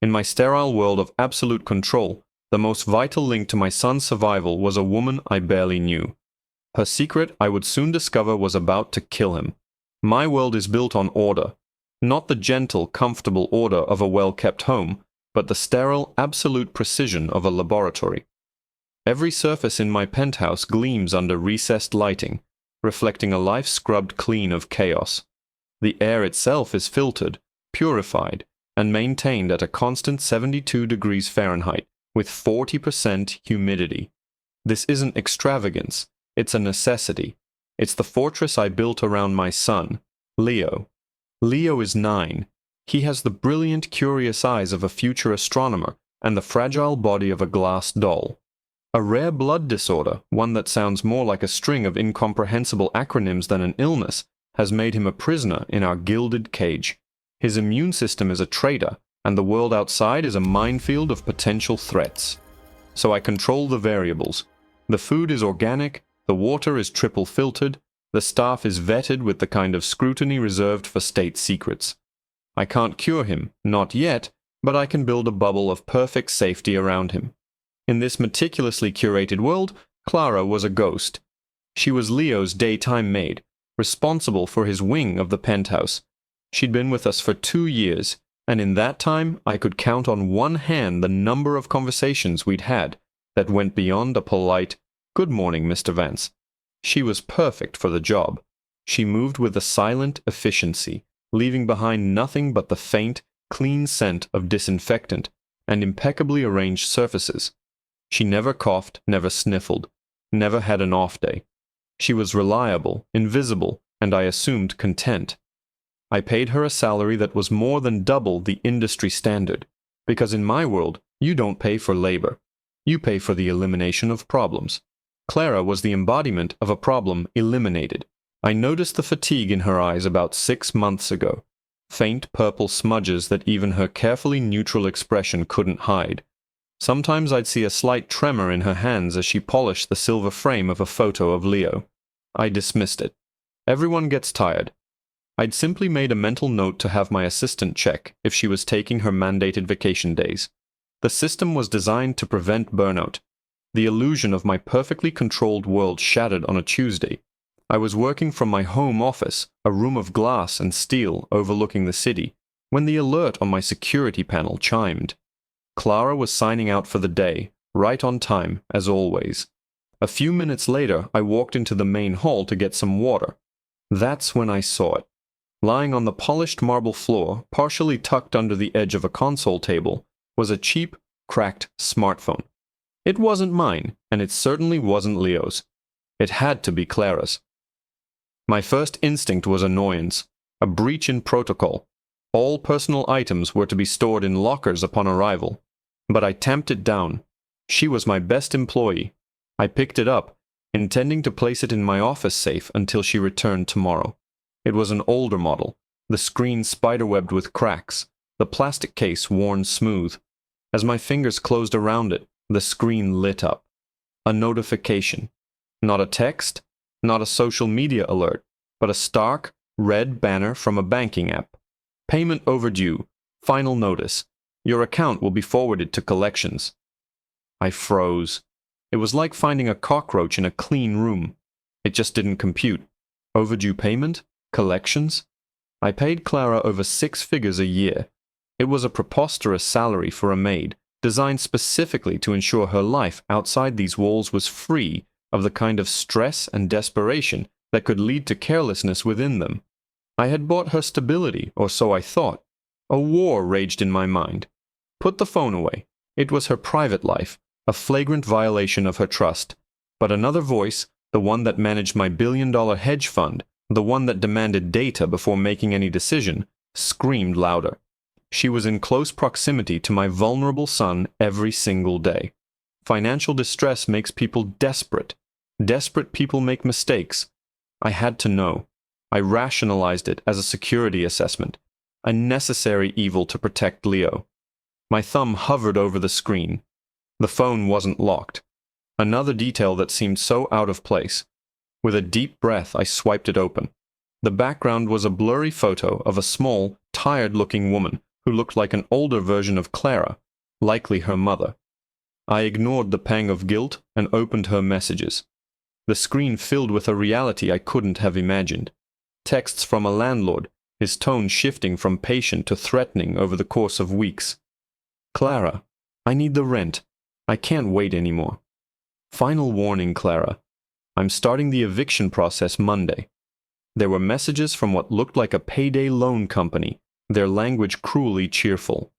In my sterile world of absolute control, the most vital link to my son's survival was a woman I barely knew. Her secret, I would soon discover, was about to kill him. My world is built on order. Not the gentle, comfortable order of a well-kept home, but the sterile, absolute precision of a laboratory. Every surface in my penthouse gleams under recessed lighting, reflecting a life scrubbed clean of chaos. The air itself is filtered, purified, and maintained at a constant 72 degrees Fahrenheit, with 40% humidity. This isn't extravagance, it's a necessity. It's the fortress I built around my son, Leo. Leo is 9. He has the brilliant, curious eyes of a future astronomer and the fragile body of a glass doll. A rare blood disorder, one that sounds more like a string of incomprehensible acronyms than an illness, has made him a prisoner in our gilded cage. His immune system is a traitor, and the world outside is a minefield of potential threats. So I control the variables. The food is organic, the water is triple filtered, the staff is vetted with the kind of scrutiny reserved for state secrets. I can't cure him, not yet, but I can build a bubble of perfect safety around him. In this meticulously curated world, Clara was a ghost. She was Leo's daytime maid, responsible for his wing of the penthouse. She'd been with us for 2 years, and in that time I could count on one hand the number of conversations we'd had that went beyond a polite, "Good morning, Mr. Vance." She was perfect for the job. She moved with a silent efficiency, leaving behind nothing but the faint, clean scent of disinfectant and impeccably arranged surfaces. She never coughed, never sniffled, never had an off day. She was reliable, invisible, and I assumed content. I paid her a salary that was more than double the industry standard, because in my world, you don't pay for labor. You pay for the elimination of problems. Clara was the embodiment of a problem eliminated. I noticed the fatigue in her eyes about 6 months ago, faint purple smudges that even her carefully neutral expression couldn't hide. Sometimes I'd see a slight tremor in her hands as she polished the silver frame of a photo of Leo. I dismissed it. Everyone gets tired. I'd simply made a mental note to have my assistant check if she was taking her mandated vacation days. The system was designed to prevent burnout. The illusion of my perfectly controlled world shattered on a Tuesday. I was working from my home office, a room of glass and steel overlooking the city, when the alert on my security panel chimed. Clara was signing out for the day, right on time, as always. A few minutes later, I walked into the main hall to get some water. That's when I saw it. Lying on the polished marble floor, partially tucked under the edge of a console table, was a cheap, cracked smartphone. It wasn't mine, and it certainly wasn't Leo's. It had to be Clara's. My first instinct was annoyance, a breach in protocol. All personal items were to be stored in lockers upon arrival. But I tamped it down. She was my best employee. I picked it up, intending to place it in my office safe until she returned tomorrow. It was an older model, the screen spiderwebbed with cracks, the plastic case worn smooth. As my fingers closed around it, the screen lit up. A notification. Not a text, not a social media alert, but a stark, red banner from a banking app. Payment overdue. Final notice. Your account will be forwarded to collections. I froze. It was like finding a cockroach in a clean room. It just didn't compute. Overdue payment? Collections? I paid Clara over 6 figures a year. It was a preposterous salary for a maid, designed specifically to ensure her life outside these walls was free of the kind of stress and desperation that could lead to carelessness within them. I had bought her stability, or so I thought. A war raged in my mind. Put the phone away. It was her private life, a flagrant violation of her trust. But another voice, the one that managed my billion-dollar hedge fund, the one that demanded data before making any decision, screamed louder. She was in close proximity to my vulnerable son every single day. Financial distress makes people desperate. Desperate people make mistakes. I had to know. I rationalized it as a security assessment, a necessary evil to protect Leo. My thumb hovered over the screen. The phone wasn't locked. Another detail that seemed so out of place. With a deep breath, I swiped it open. The background was a blurry photo of a small, tired-looking woman who looked like an older version of Clara, likely her mother. I ignored the pang of guilt and opened her messages. The screen filled with a reality I couldn't have imagined. Texts from a landlord, his tone shifting from patient to threatening over the course of weeks. "Clara, I need the rent. I can't wait anymore. Final warning, Clara. I'm starting the eviction process Monday." There were messages from what looked like a payday loan company, their language cruelly cheerful.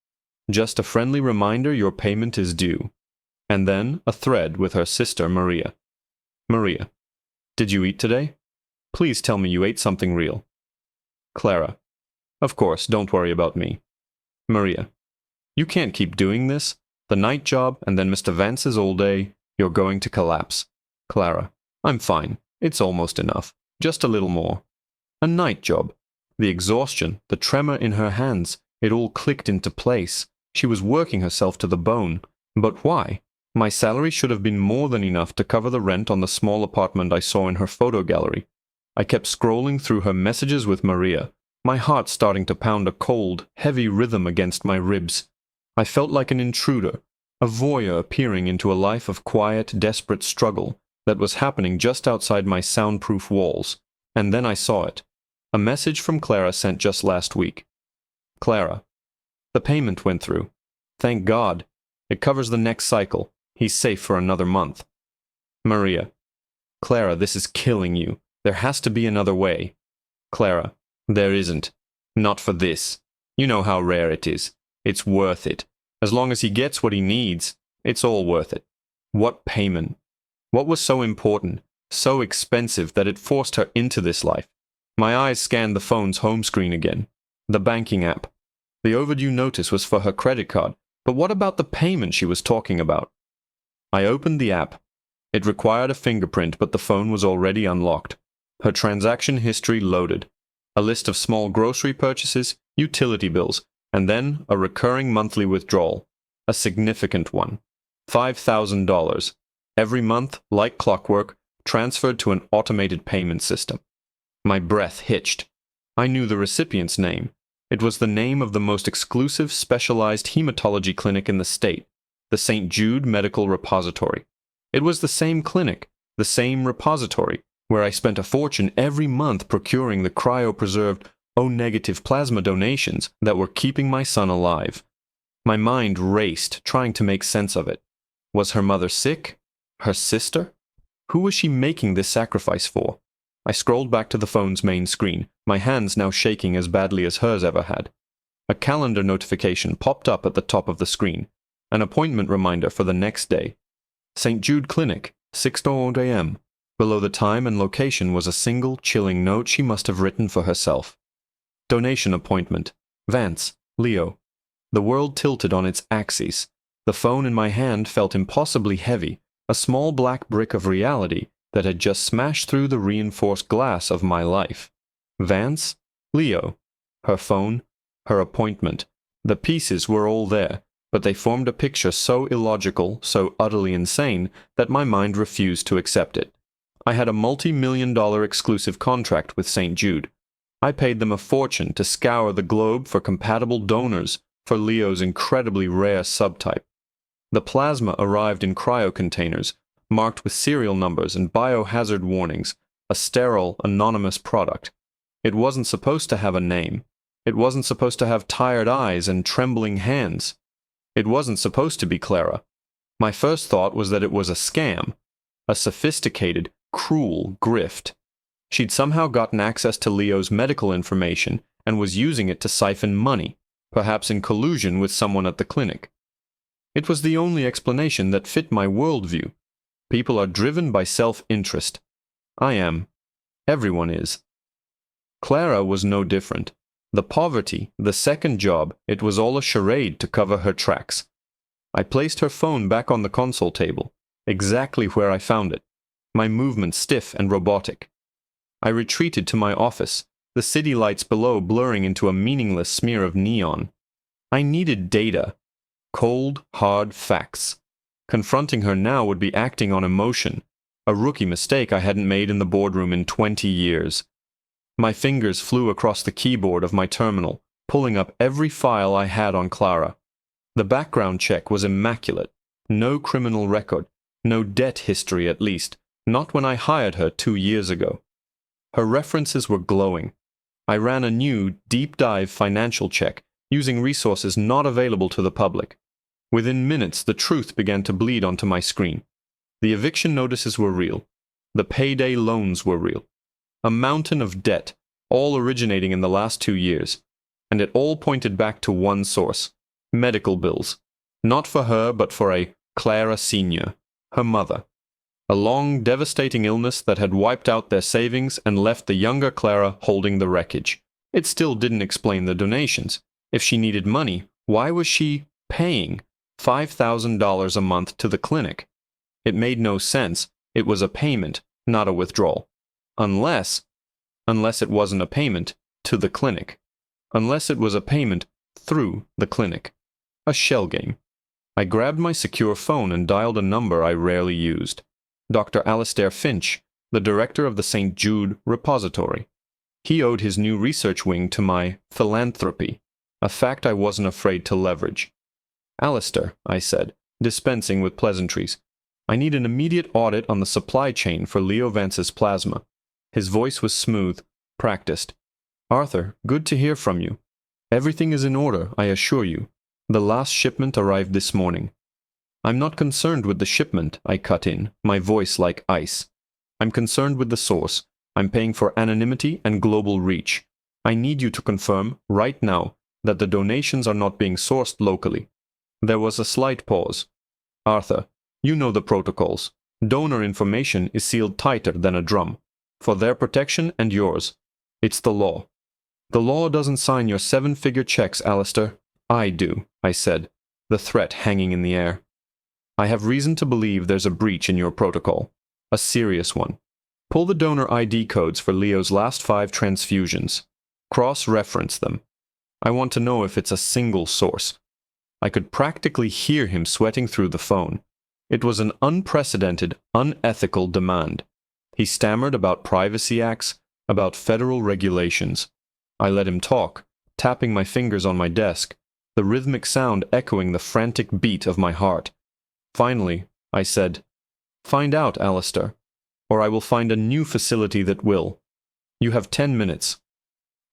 "Just a friendly reminder your payment is due." And then a thread with her sister Maria. "Maria, did you eat today? Please tell me you ate something real." Clara, "Of course, don't worry about me." Maria, "You can't keep doing this. The night job and then Mr. Vance's all day. You're going to collapse." Clara, "I'm fine. It's almost enough. Just a little more." A night job. The exhaustion, the tremor in her hands, it all clicked into place. She was working herself to the bone. But why? My salary should have been more than enough to cover the rent on the small apartment I saw in her photo gallery. I kept scrolling through her messages with Maria, my heart starting to pound a cold, heavy rhythm against my ribs. I felt like an intruder, a voyeur peering into a life of quiet, desperate struggle that was happening just outside my soundproof walls. And then I saw it. A message from Clara sent just last week. "Clara, the payment went through. Thank God. It covers the next cycle. He's safe for another month." Maria, "Clara, this is killing you. There has to be another way." Clara, "There isn't. Not for this. You know how rare it is. It's worth it. As long as he gets what he needs, it's all worth it." What payment? What was so important, so expensive that it forced her into this life? My eyes scanned the phone's home screen again. The banking app. The overdue notice was for her credit card, but what about the payment she was talking about? I opened the app. It required a fingerprint, but the phone was already unlocked. Her transaction history loaded. A list of small grocery purchases, utility bills, and then a recurring monthly withdrawal. A significant one. $5,000. Every month, like clockwork, transferred to an automated payment system. My breath hitched. I knew the recipient's name. It was the name of the most exclusive specialized hematology clinic in the state, the St. Jude Medical Repository. It was the same clinic, the same repository, where I spent a fortune every month procuring the cryopreserved O-negative plasma donations that were keeping my son alive. My mind raced, trying to make sense of it. Was her mother sick? Her sister? Who was she making this sacrifice for? I scrolled back to the phone's main screen, my hands now shaking as badly as hers ever had. A calendar notification popped up at the top of the screen, an appointment reminder for the next day. St. Jude Clinic, 6:00 a.m. Below the time and location was a single, chilling note she must have written for herself. Donation appointment. Vance, Leo. The world tilted on its axis. The phone in my hand felt impossibly heavy, a small black brick of reality that had just smashed through the reinforced glass of my life. Vance, Leo. Her phone, her appointment. The pieces were all there, but they formed a picture so illogical, so utterly insane, that my mind refused to accept it. I had a multi-million-dollar exclusive contract with St. Jude. I paid them a fortune to scour the globe for compatible donors for Leo's incredibly rare subtype. The plasma arrived in cryocontainers, marked with serial numbers and biohazard warnings, a sterile, anonymous product. It wasn't supposed to have a name. It wasn't supposed to have tired eyes and trembling hands. It wasn't supposed to be Clara. My first thought was that it was a scam, a sophisticated, cruel grift. She'd somehow gotten access to Leo's medical information and was using it to siphon money, perhaps in collusion with someone at the clinic. It was the only explanation that fit my worldview. People are driven by self-interest. I am. Everyone is. Clara was no different. The poverty, the second job, it was all a charade to cover her tracks. I placed her phone back on the console table, exactly where I found it, my movements stiff and robotic. I retreated to my office, the city lights below blurring into a meaningless smear of neon. I needed data. Cold, hard facts. Confronting her now would be acting on emotion, a rookie mistake I hadn't made in the boardroom in 20 years. My fingers flew across the keyboard of my terminal, pulling up every file I had on Clara. The background check was immaculate. No criminal record, no debt history at least, not when I hired her 2 years ago. Her references were glowing. I ran a new, deep-dive financial check, using resources not available to the public. Within minutes, the truth began to bleed onto my screen. The eviction notices were real. The payday loans were real. A mountain of debt, all originating in the last 2 years. And it all pointed back to one source: medical bills. Not for her, but for a Clara Sr., her mother. A long, devastating illness that had wiped out their savings and left the younger Clara holding the wreckage. It still didn't explain the donations. If she needed money, why was she paying $5,000 a month to the clinic? It made no sense. It was a payment, not a withdrawal. Unless it wasn't a payment to the clinic. Unless it was a payment through the clinic. A shell game. I grabbed my secure phone and dialed a number I rarely used. Dr. Alistair Finch, the director of the St. Jude Repository. He owed his new research wing to my philanthropy, a fact I wasn't afraid to leverage. "Alistair," I said, dispensing with pleasantries, "I need an immediate audit on the supply chain for Leo Vance's plasma." His voice was smooth, practiced. "Arthur, good to hear from you. Everything is in order, I assure you. The last shipment arrived this morning." "I'm not concerned with the shipment," I cut in, my voice like ice. "I'm concerned with the source. I'm paying for anonymity and global reach. I need you to confirm, right now, that the donations are not being sourced locally." There was a slight pause. "Arthur, you know the protocols. Donor information is sealed tighter than a drum. For their protection and yours. It's the law." "The law doesn't sign your 7-figure checks, Alistair." "I do," I said, the threat hanging in the air. "I have reason to believe there's a breach in your protocol. A serious one. Pull the donor ID codes for Leo's last 5 transfusions. Cross-reference them. I want to know if it's a single source." I could practically hear him sweating through the phone. It was an unprecedented, unethical demand. He stammered about privacy acts, about federal regulations. I let him talk, tapping my fingers on my desk, the rhythmic sound echoing the frantic beat of my heart. Finally, I said, "Find out, Alistair, or I will find a new facility that will. You have 10 minutes.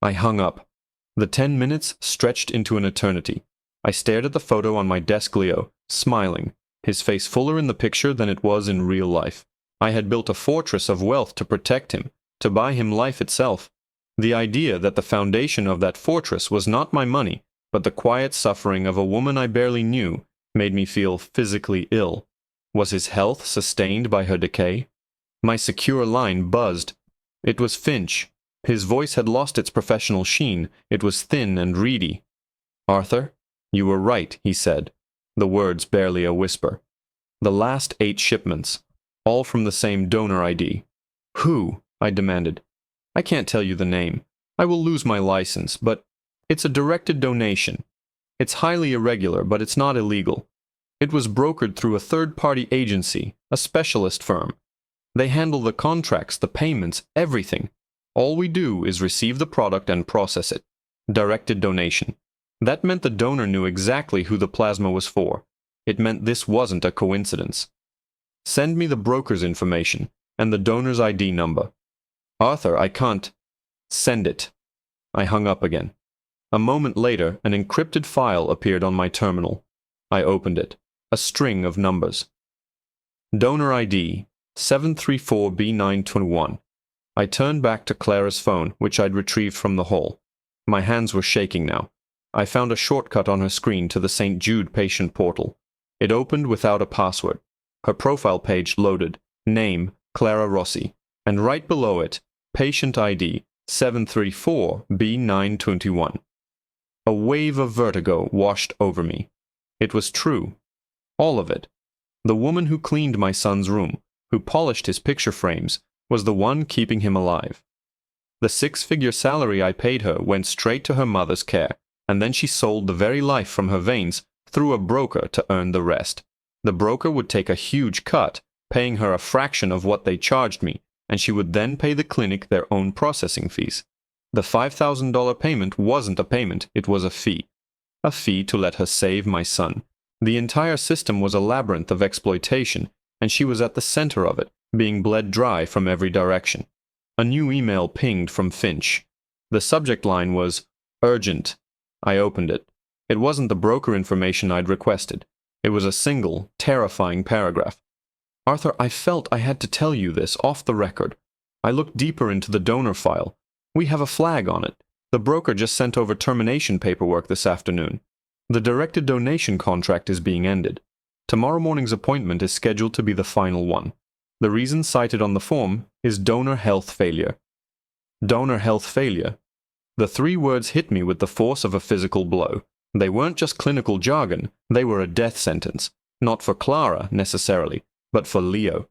I hung up. The 10 minutes stretched into an eternity. I stared at the photo on my desk. Leo, smiling, his face fuller in the picture than it was in real life. I had built a fortress of wealth to protect him, to buy him life itself. The idea that the foundation of that fortress was not my money, but the quiet suffering of a woman I barely knew, made me feel physically ill. Was his health sustained by her decay? My secure line buzzed. It was Finch. His voice had lost its professional sheen. It was thin and reedy. "Arthur, you were right," he said, the words barely a whisper. "The last 8 shipments, all from the same donor ID." "Who?" I demanded. "I can't tell you the name. I will lose my license, but it's a directed donation. It's highly irregular, but it's not illegal. It was brokered through a third-party agency, a specialist firm. They handle the contracts, the payments, everything. All we do is receive the product and process it. Directed donation. That meant the donor knew exactly who the plasma was for. It meant this wasn't a coincidence. Send me the broker's information and the donor's ID number." "Arthur, I can't." "Send it." I hung up again. A moment later, an encrypted file appeared on my terminal. I opened it. A string of numbers. Donor ID 734B921. I turned back to Clara's phone, which I'd retrieved from the hall. My hands were shaking now. I found a shortcut on her screen to the St. Jude patient portal. It opened without a password. Her profile page loaded. Name, Clara Rossi. And right below it, patient ID 734B921. A wave of vertigo washed over me. It was true. All of it. The woman who cleaned my son's room, who polished his picture frames, was the one keeping him alive. The 6-figure salary I paid her went straight to her mother's care, and then she sold the very life from her veins through a broker to earn the rest. The broker would take a huge cut, paying her a fraction of what they charged me, and she would then pay the clinic their own processing fees. The $5,000 payment wasn't a payment, it was a fee. A fee to let her save my son. The entire system was a labyrinth of exploitation, and she was at the center of it, being bled dry from every direction. A new email pinged from Finch. The subject line was, "Urgent." I opened it. It wasn't the broker information I'd requested. It was a single, terrifying paragraph. "Arthur, I felt I had to tell you this off the record. I looked deeper into the donor file. We have a flag on it. The broker just sent over termination paperwork this afternoon. The directed donation contract is being ended. Tomorrow morning's appointment is scheduled to be the final one. The reason cited on the form is donor health failure." Donor health failure. The three words hit me with the force of a physical blow. They weren't just clinical jargon, they were a death sentence. Not for Clara, necessarily, but for Leo.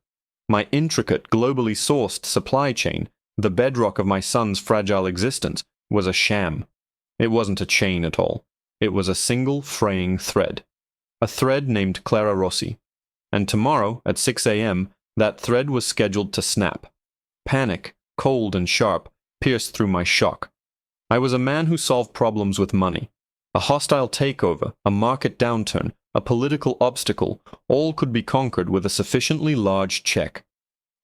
My intricate, globally sourced supply chain, the bedrock of my son's fragile existence, was a sham. It wasn't a chain at all. It was a single fraying thread. A thread named Clara Rossi. And tomorrow, at 6 a.m., that thread was scheduled to snap. Panic, cold and sharp, pierced through my shock. I was a man who solved problems with money. A hostile takeover, a market downturn, a political obstacle, all could be conquered with a sufficiently large check.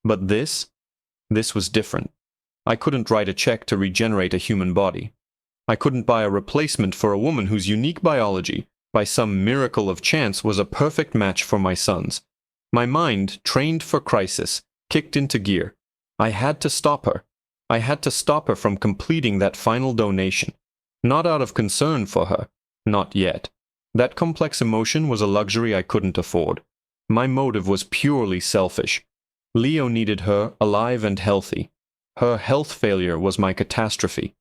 But this was different. I couldn't write a check to regenerate a human body. I couldn't buy a replacement for a woman whose unique biology, by some miracle of chance, was a perfect match for my son's. My mind, trained for crisis, kicked into gear. I had to stop her. I had to stop her from completing that final donation. Not out of concern for her. Not yet. That complex emotion was a luxury I couldn't afford. My motive was purely selfish. Leo needed her alive and healthy. Her health failure was my catastrophe.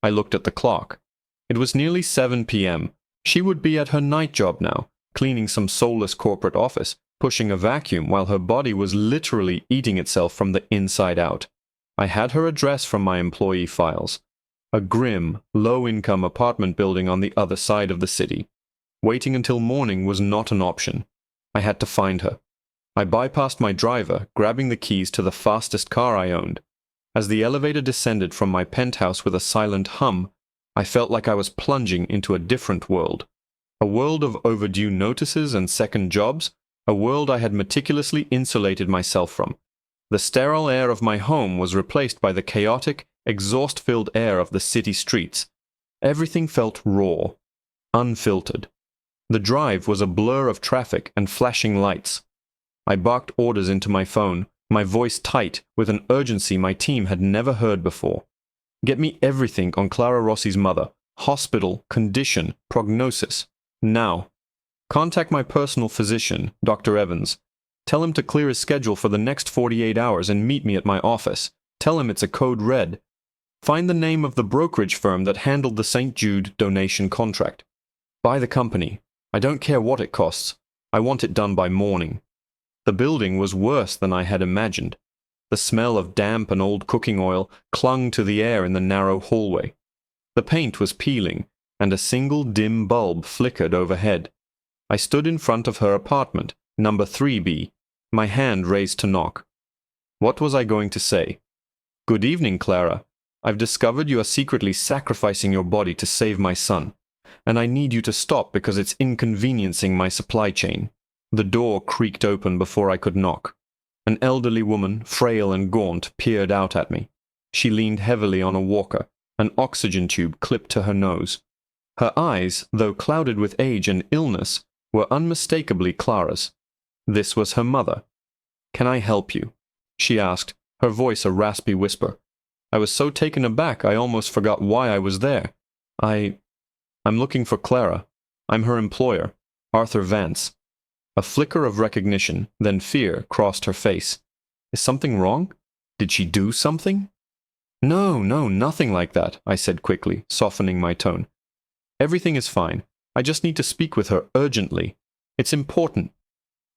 I looked at the clock. It was nearly 7 p.m. She would be at her night job now, cleaning some soulless corporate office, pushing a vacuum while her body was literally eating itself from the inside out. I had her address from my employee files. A grim, low-income apartment building on the other side of the city. Waiting until morning was not an option. I had to find her. I bypassed my driver, grabbing the keys to the fastest car I owned. As the elevator descended from my penthouse with a silent hum, I felt like I was plunging into a different world. A world of overdue notices and second jobs, a world I had meticulously insulated myself from. The sterile air of my home was replaced by the chaotic, exhaust-filled air of the city streets. Everything felt raw, unfiltered. The drive was a blur of traffic and flashing lights. I barked orders into my phone, my voice tight with an urgency my team had never heard before. Get me everything on Clara Rossi's mother. Hospital, condition, prognosis. Now. Contact my personal physician, Dr. Evans. Tell him to clear his schedule for the next 48 hours and meet me at my office. Tell him it's a code red. Find the name of the brokerage firm that handled the St. Jude donation contract. Buy the company. I don't care what it costs. I want it done by morning. The building was worse than I had imagined. The smell of damp and old cooking oil clung to the air in the narrow hallway. The paint was peeling, and a single dim bulb flickered overhead. I stood in front of her apartment, number 3B, my hand raised to knock. What was I going to say? "Good evening, Clara. I've discovered you are secretly sacrificing your body to save my son, and I need you to stop because it's inconveniencing my supply chain." The door creaked open before I could knock. An elderly woman, frail and gaunt, peered out at me. She leaned heavily on a walker, an oxygen tube clipped to her nose. Her eyes, though clouded with age and illness, were unmistakably Clara's. This was her mother. "Can I help you?" she asked, her voice a raspy whisper. I was so taken aback I almost forgot why I was there. I'm looking for Clara. I'm her employer, Arthur Vance." A flicker of recognition, then fear, crossed her face. Is something wrong? Did she do something? No, nothing like that, I said quickly, softening my tone. Everything is fine. I just need to speak with her urgently. It's important.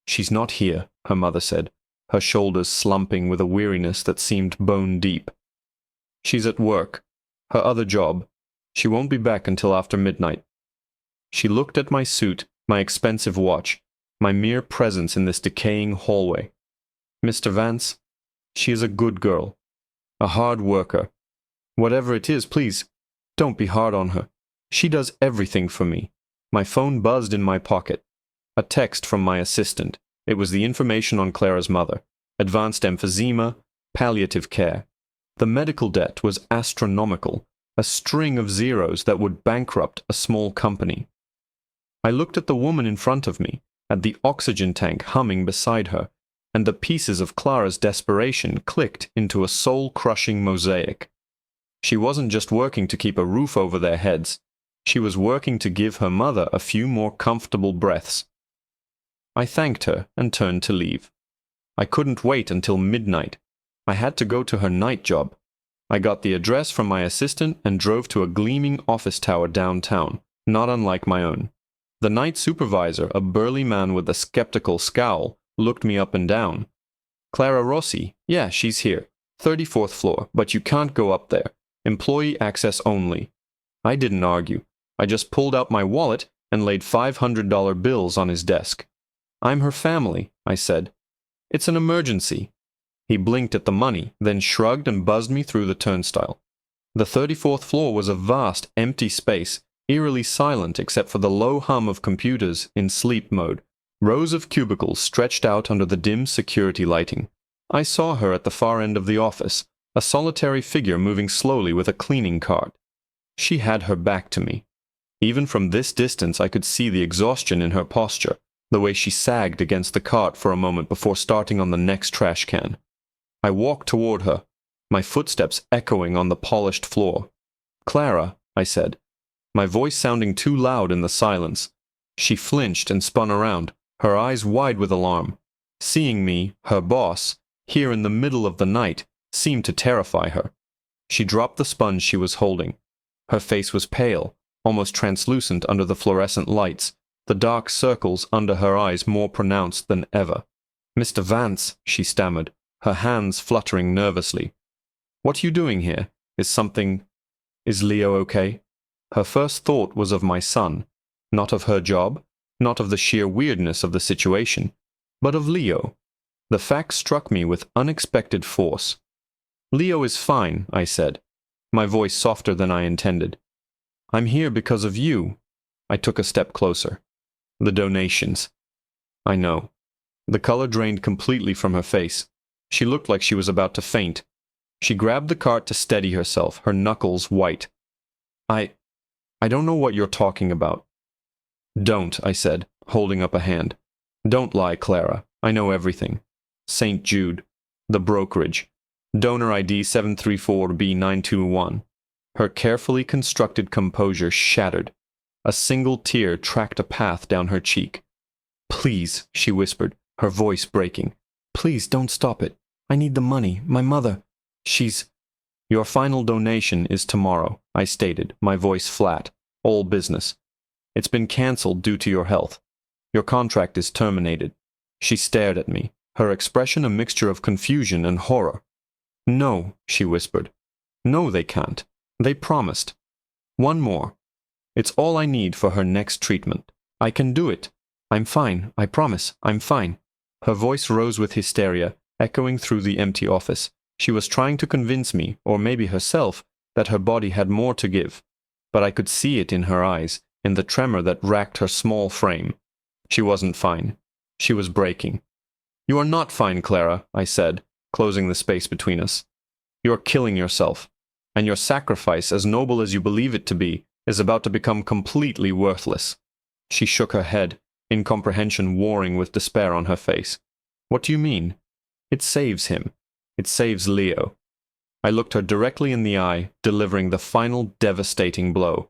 She's not here, her mother said, her shoulders slumping with a weariness that seemed bone deep. She's at work. Her other job. She won't be back until after midnight. She looked at my suit, my expensive watch, my mere presence in this decaying hallway. "Mr. Vance, she is a good girl, a hard worker. Whatever it is, please, don't be hard on her. She does everything for me. My phone buzzed in my pocket. A text from my assistant. It was the information on Clara's mother. Advanced emphysema, palliative care. The medical debt was astronomical, a string of zeros that would bankrupt a small company. I looked at the woman in front of me, at the oxygen tank humming beside her, and the pieces of Clara's desperation clicked into a soul-crushing mosaic. She wasn't just working to keep a roof over their heads. She was working to give her mother a few more comfortable breaths. I thanked her and turned to leave. I couldn't wait until midnight. I had to go to her night job. I got the address from my assistant and drove to a gleaming office tower downtown, not unlike my own. The night supervisor, a burly man with a skeptical scowl, looked me up and down. "Clara Rossi, yeah, she's here. 34th floor, but you can't go up there. Employee access only." I didn't argue. I just pulled out my wallet and laid $500 bills on his desk. "I'm her family," I said. "It's an emergency." He blinked at the money, then shrugged and buzzed me through the turnstile. The 34th floor was a vast, empty space, eerily silent except for the low hum of computers in sleep mode. Rows of cubicles stretched out under the dim security lighting. I saw her at the far end of the office, a solitary figure moving slowly with a cleaning cart. She had her back to me. Even from this distance I could see the exhaustion in her posture, the way she sagged against the cart for a moment before starting on the next trash can. I walked toward her, my footsteps echoing on the polished floor. "Clara," I said, my voice sounding too loud in the silence. She flinched and spun around, her eyes wide with alarm. Seeing me, her boss, here in the middle of the night, seemed to terrify her. She dropped the sponge she was holding. Her face was pale, almost translucent under the fluorescent lights, the dark circles under her eyes more pronounced than ever. "Mr. Vance," she stammered, her hands fluttering nervously. "What are you doing here? Is Leo okay?" Her first thought was of my son, not of her job, not of the sheer weirdness of the situation, but of Leo. The fact struck me with unexpected force. "Leo is fine," I said, my voice softer than I intended. "I'm here because of you." I took a step closer. "The donations." "I know." The color drained completely from her face. She looked like she was about to faint. She grabbed the cart to steady herself, her knuckles white. I don't know what you're talking about." "Don't," I said, holding up a hand. "Don't lie, Clara. I know everything. St. Jude. The brokerage. Donor ID 734B921. Her carefully constructed composure shattered. A single tear tracked a path down her cheek. "Please," she whispered, her voice breaking. "Please don't stop it. I need the money. My mother. She's—" "Your final donation is tomorrow," I stated, my voice flat, all business. "It's been cancelled due to your health. Your contract is terminated." She stared at me, her expression a mixture of confusion and horror. "No," she whispered. "No, they can't. They promised. One more. It's all I need for her next treatment. I can do it. I'm fine, I promise, I'm fine." Her voice rose with hysteria, echoing through the empty office. She was trying to convince me, or maybe herself, that her body had more to give. But I could see it in her eyes, in the tremor that racked her small frame. She wasn't fine. She was breaking. "You are not fine, Clara," I said, closing the space between us. "You are killing yourself. And your sacrifice, as noble as you believe it to be, is about to become completely worthless." She shook her head, incomprehension warring with despair on her face. "What do you mean?" "It saves him. It saves Leo." I looked her directly in the eye, delivering the final devastating blow.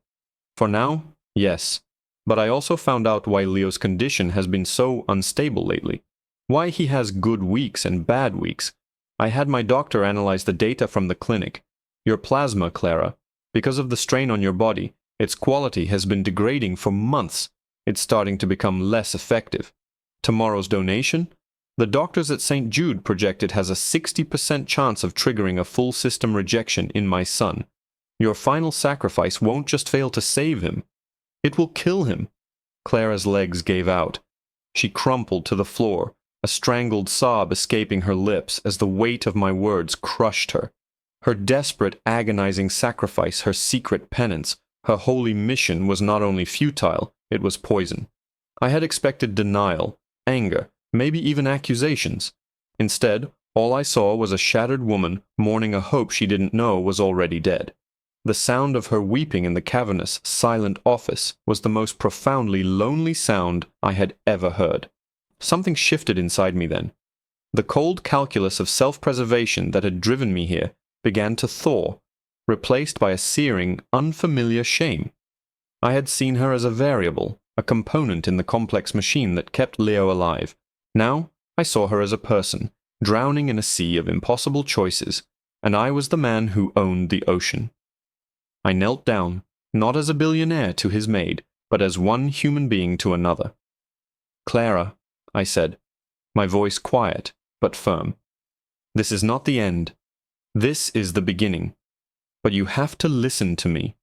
"For now, yes. But I also found out why Leo's condition has been so unstable lately. Why he has good weeks and bad weeks. I had my doctor analyze the data from the clinic. Your plasma, Clara, because of the strain on your body, its quality has been degrading for months. It's starting to become less effective. Tomorrow's donation? The doctors at St. Jude project it has a 60% chance of triggering a full system rejection in my son. Your final sacrifice won't just fail to save him. It will kill him." Clara's legs gave out. She crumpled to the floor, a strangled sob escaping her lips as the weight of my words crushed her. Her desperate, agonizing sacrifice, her secret penance, her holy mission was not only futile, it was poison. I had expected denial, anger, maybe even accusations. Instead, all I saw was a shattered woman mourning a hope she didn't know was already dead. The sound of her weeping in the cavernous, silent office was the most profoundly lonely sound I had ever heard. Something shifted inside me then. The cold calculus of self-preservation that had driven me here began to thaw, replaced by a searing, unfamiliar shame. I had seen her as a variable, a component in the complex machine that kept Leo alive. Now I saw her as a person, drowning in a sea of impossible choices, and I was the man who owned the ocean. I knelt down, not as a billionaire to his maid, but as one human being to another. "Clara," I said, my voice quiet but firm, "this is not the end. This is the beginning. But you have to listen to me."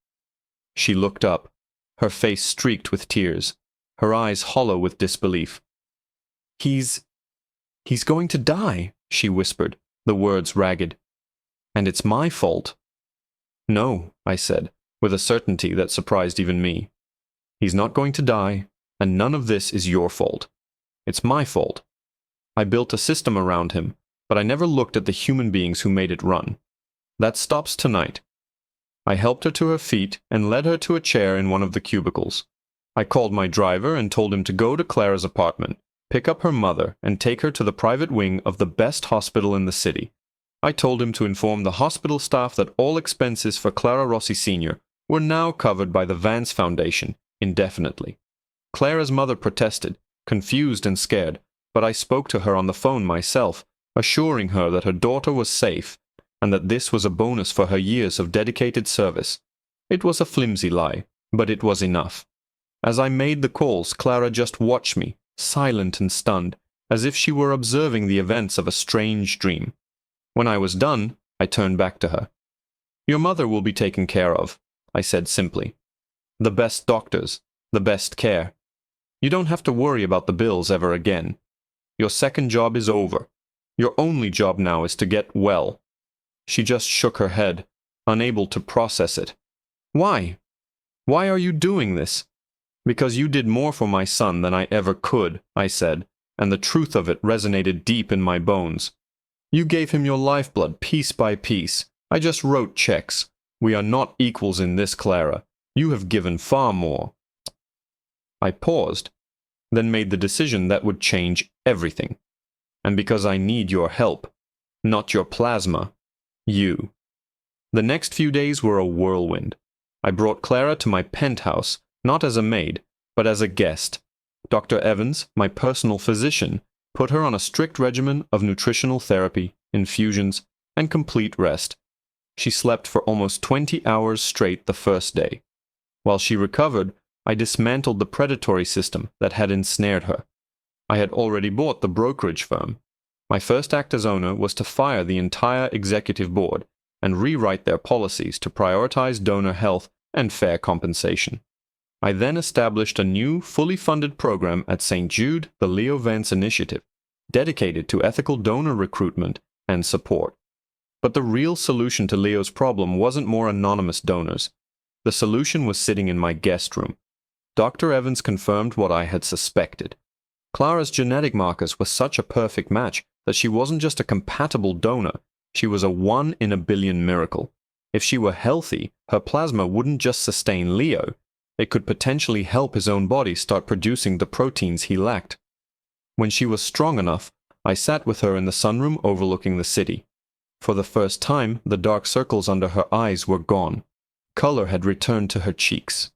She looked up, her face streaked with tears, her eyes hollow with disbelief. He's going to die," she whispered, the words ragged. "And it's my fault." "No," I said, with a certainty that surprised even me. "He's not going to die, and none of this is your fault. It's my fault. I built a system around him, but I never looked at the human beings who made it run. That stops tonight." I helped her to her feet and led her to a chair in one of the cubicles. I called my driver and told him to go to Clara's apartment, pick up her mother, and take her to the private wing of the best hospital in the city. I told him to inform the hospital staff that all expenses for Clara Rossi Sr. were now covered by the Vance Foundation indefinitely. Clara's mother protested, confused and scared, but I spoke to her on the phone myself, assuring her that her daughter was safe and that this was a bonus for her years of dedicated service. It was a flimsy lie, but it was enough. As I made the calls, Clara just watched me, silent and stunned, as if she were observing the events of a strange dream. When I was done, I turned back to her. "Your mother will be taken care of," I said simply. "The best doctors, the best care. You don't have to worry about the bills ever again. Your second job is over. Your only job now is to get well." She just shook her head, unable to process it. "Why? Why are you doing this?" "Because you did more for my son than I ever could," I said, and the truth of it resonated deep in my bones. "You gave him your lifeblood piece by piece. I just wrote checks. We are not equals in this, Clara. You have given far more." I paused, then made the decision that would change everything. "And because I need your help, not your plasma, you." The next few days were a whirlwind. I brought Clara to my penthouse, not as a maid, but as a guest. Dr. Evans, my personal physician, put her on a strict regimen of nutritional therapy, infusions, and complete rest. She slept for almost 20 hours straight the first day. While she recovered, I dismantled the predatory system that had ensnared her. I had already bought the brokerage firm. My first act as owner was to fire the entire executive board and rewrite their policies to prioritize donor health and fair compensation. I then established a new, fully funded program at St. Jude, the Leo Vance Initiative, dedicated to ethical donor recruitment and support. But the real solution to Leo's problem wasn't more anonymous donors. The solution was sitting in my guest room. Dr. Evans confirmed what I had suspected. Clara's genetic markers were such a perfect match that she wasn't just a compatible donor, she was a 1 in a billion miracle. If she were healthy, her plasma wouldn't just sustain Leo, it could potentially help his own body start producing the proteins he lacked. When she was strong enough, I sat with her in the sunroom overlooking the city. For the first time, the dark circles under her eyes were gone. Color had returned to her cheeks.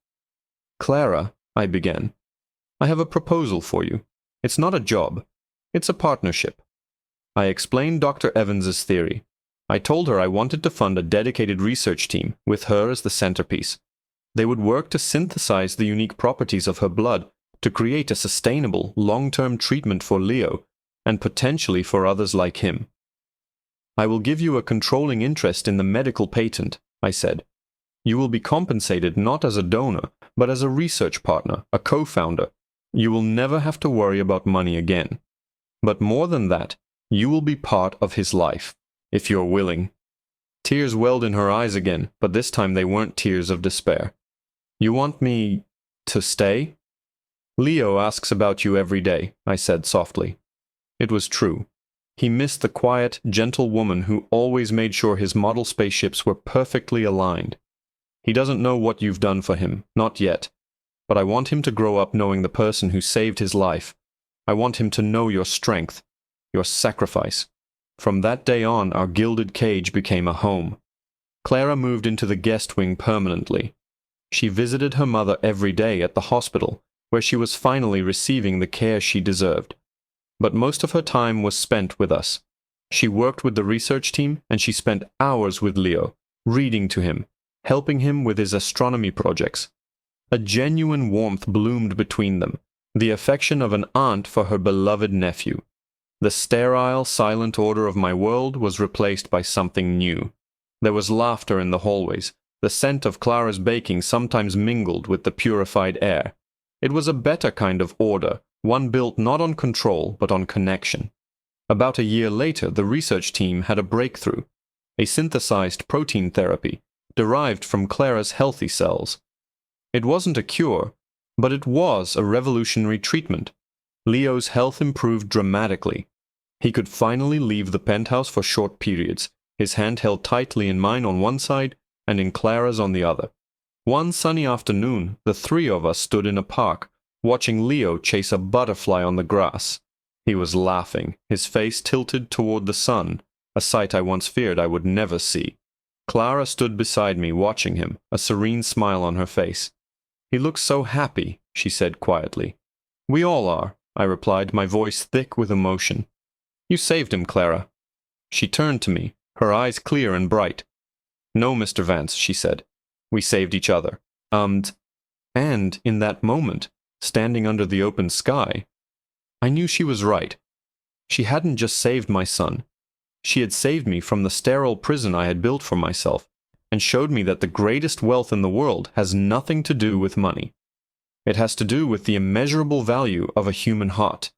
"Clara," I began, "I have a proposal for you. It's not a job. It's a partnership." I explained Dr. Evans's theory. I told her I wanted to fund a dedicated research team, with her as the centerpiece. They would work to synthesize the unique properties of her blood to create a sustainable, long-term treatment for Leo, and potentially for others like him. "I will give you a controlling interest in the medical patent," I said. "You will be compensated not as a donor, but as a research partner, a co-founder. You will never have to worry about money again. But more than that, you will be part of his life, if you're willing." Tears welled in her eyes again, but this time they weren't tears of despair. You want me to stay? Leo asks about you every day, I said softly. It was true. He missed the quiet, gentle woman who always made sure his model spaceships were perfectly aligned. He doesn't know what you've done for him, not yet. But I want him to grow up knowing the person who saved his life. I want him to know your strength, your sacrifice. From that day on, our gilded cage became a home. Clara moved into the guest wing permanently. She visited her mother every day at the hospital, where she was finally receiving the care she deserved. But most of her time was spent with us. She worked with the research team, and she spent hours with Leo, reading to him, helping him with his astronomy projects. A genuine warmth bloomed between them, the affection of an aunt for her beloved nephew. The sterile, silent order of my world was replaced by something new. There was laughter in the hallways. The scent of Clara's baking sometimes mingled with the purified air. It was a better kind of order, one built not on control but on connection. About a year later, the research team had a breakthrough, a synthesized protein therapy derived from Clara's healthy cells. It wasn't a cure, but it was a revolutionary treatment. Leo's health improved dramatically. He could finally leave the penthouse for short periods, his hand held tightly in mine on one side and in Clara's on the other. One sunny afternoon, the three of us stood in a park, watching Leo chase a butterfly on the grass. He was laughing, his face tilted toward the sun, a sight I once feared I would never see. Clara stood beside me, watching him, a serene smile on her face. "He looks so happy," she said quietly. "We all are," I replied, my voice thick with emotion. "You saved him, Clara." She turned to me, her eyes clear and bright. "No, Mr. Vance," she said. "We saved each other. And in that moment, standing under the open sky, I knew she was right. She hadn't just saved my son. She had saved me from the sterile prison I had built for myself, and showed me that the greatest wealth in the world has nothing to do with money. It has to do with the immeasurable value of a human heart.